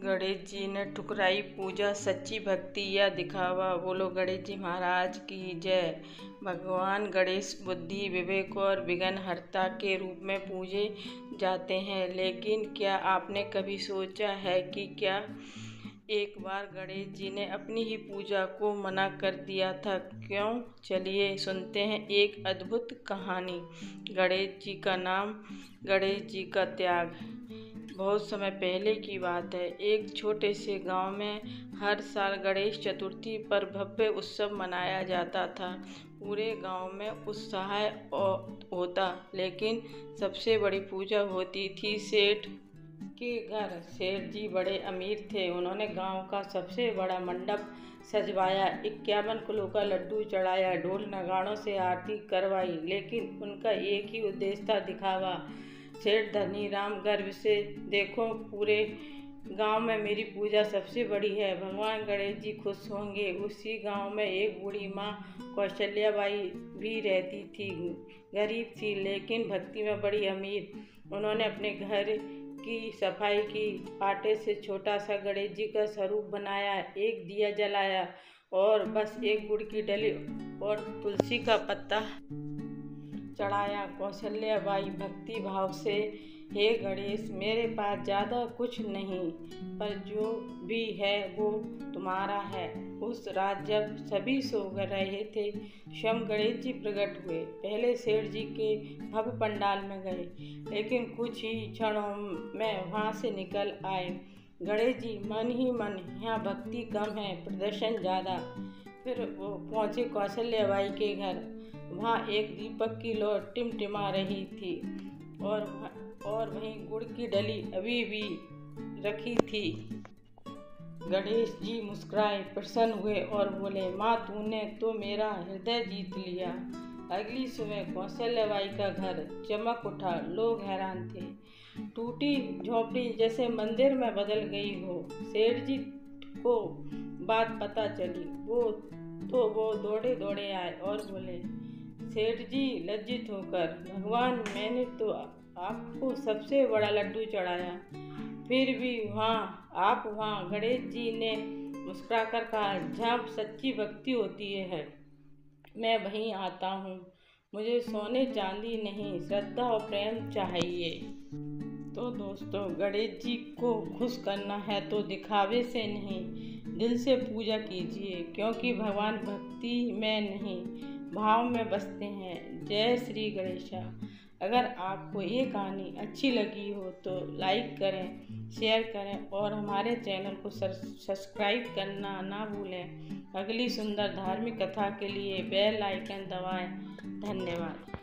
गणेश जी ने ठुकराई पूजा, सच्ची भक्ति या दिखावा। बोलो गणेश जी महाराज की जय। भगवान गणेश बुद्धि, विवेक और विघ्नहर्ता के रूप में पूजे जाते हैं, लेकिन क्या आपने कभी सोचा है कि क्या एक बार गणेश जी ने अपनी ही पूजा को मना कर दिया था? क्यों? चलिए सुनते हैं एक अद्भुत कहानी। गणेश जी का नाम, गणेश जी का त्याग। बहुत समय पहले की बात है। एक छोटे से गांव में हर साल गणेश चतुर्थी पर भव्य उत्सव मनाया जाता था। पूरे गांव में उत्साह होता, लेकिन सबसे बड़ी पूजा होती थी सेठ के घर। सेठ जी बड़े अमीर थे। उन्होंने गांव का सबसे बड़ा मंडप सजवाया, 51 किलो का लड्डू चढ़ाया, ढोल नगाड़ों से आरती करवाई, लेकिन उनका एक ही उद्देश्य था, दिखावा। सेठ धनीराम गर्व से, देखो पूरे गांव में मेरी पूजा सबसे बड़ी है, भगवान गणेश जी खुश होंगे। उसी गांव में एक बूढ़ी माँ कौशल्याबाई भी रहती थी। गरीब थी लेकिन भक्ति में बड़ी अमीर। उन्होंने अपने घर की सफाई की, आटे से छोटा सा गणेश जी का स्वरूप बनाया, एक दिया जलाया और बस एक गुड़ की डली और तुलसी का पत्ता चढ़ाया। कौशल्याबाई भक्ति भाव से, हे गणेश, मेरे पास ज़्यादा कुछ नहीं, पर जो भी है वो तुम्हारा है। उस रात जब सभी सो रहे थे, स्वयं गणेश जी प्रकट हुए। पहले सेठ जी के भव्य पंडाल में गए, लेकिन कुछ ही क्षणों में वहाँ से निकल आए। गणेश जी मन ही मन, यहाँ भक्ति कम है, प्रदर्शन ज़्यादा। फिर वो पहुँचे कौशल्याबाई के घर। वहाँ एक दीपक की लौ टिमटिमा रही थी और वहीं गुड़ की डली अभी भी रखी थी। गणेश जी मुस्कुराए, प्रसन्न हुए और बोले, माँ, तूने तो मेरा हृदय जीत लिया। अगली सुबह कौशल्याबाई का घर चमक उठा। लोग हैरान थे। टूटी झोपड़ी जैसे मंदिर में बदल गई हो। सेठ जी को बात पता चली। वो दौड़े दौड़े आए और बोले, सेठ जी लज्जित होकर, भगवान, मैंने तो आपको सबसे बड़ा लड्डू चढ़ाया, फिर भी आप वहाँ। गणेश जी ने मुस्कुराकर कहा, जहाँ सच्ची भक्ति होती है मैं वहीं आता हूँ। मुझे सोने चांदी नहीं, श्रद्धा और प्रेम चाहिए। तो दोस्तों, गणेश जी को खुश करना है तो दिखावे से नहीं, दिल से पूजा कीजिए, क्योंकि भगवान भक्ति में नहीं, भाव में बसते हैं। जय श्री गणेशा। अगर आपको ये कहानी अच्छी लगी हो तो लाइक करें, शेयर करें और हमारे चैनल को सब्सक्राइब करना ना भूलें। अगली सुंदर धार्मिक कथा के लिए बेल आइकन दबाएं। धन्यवाद।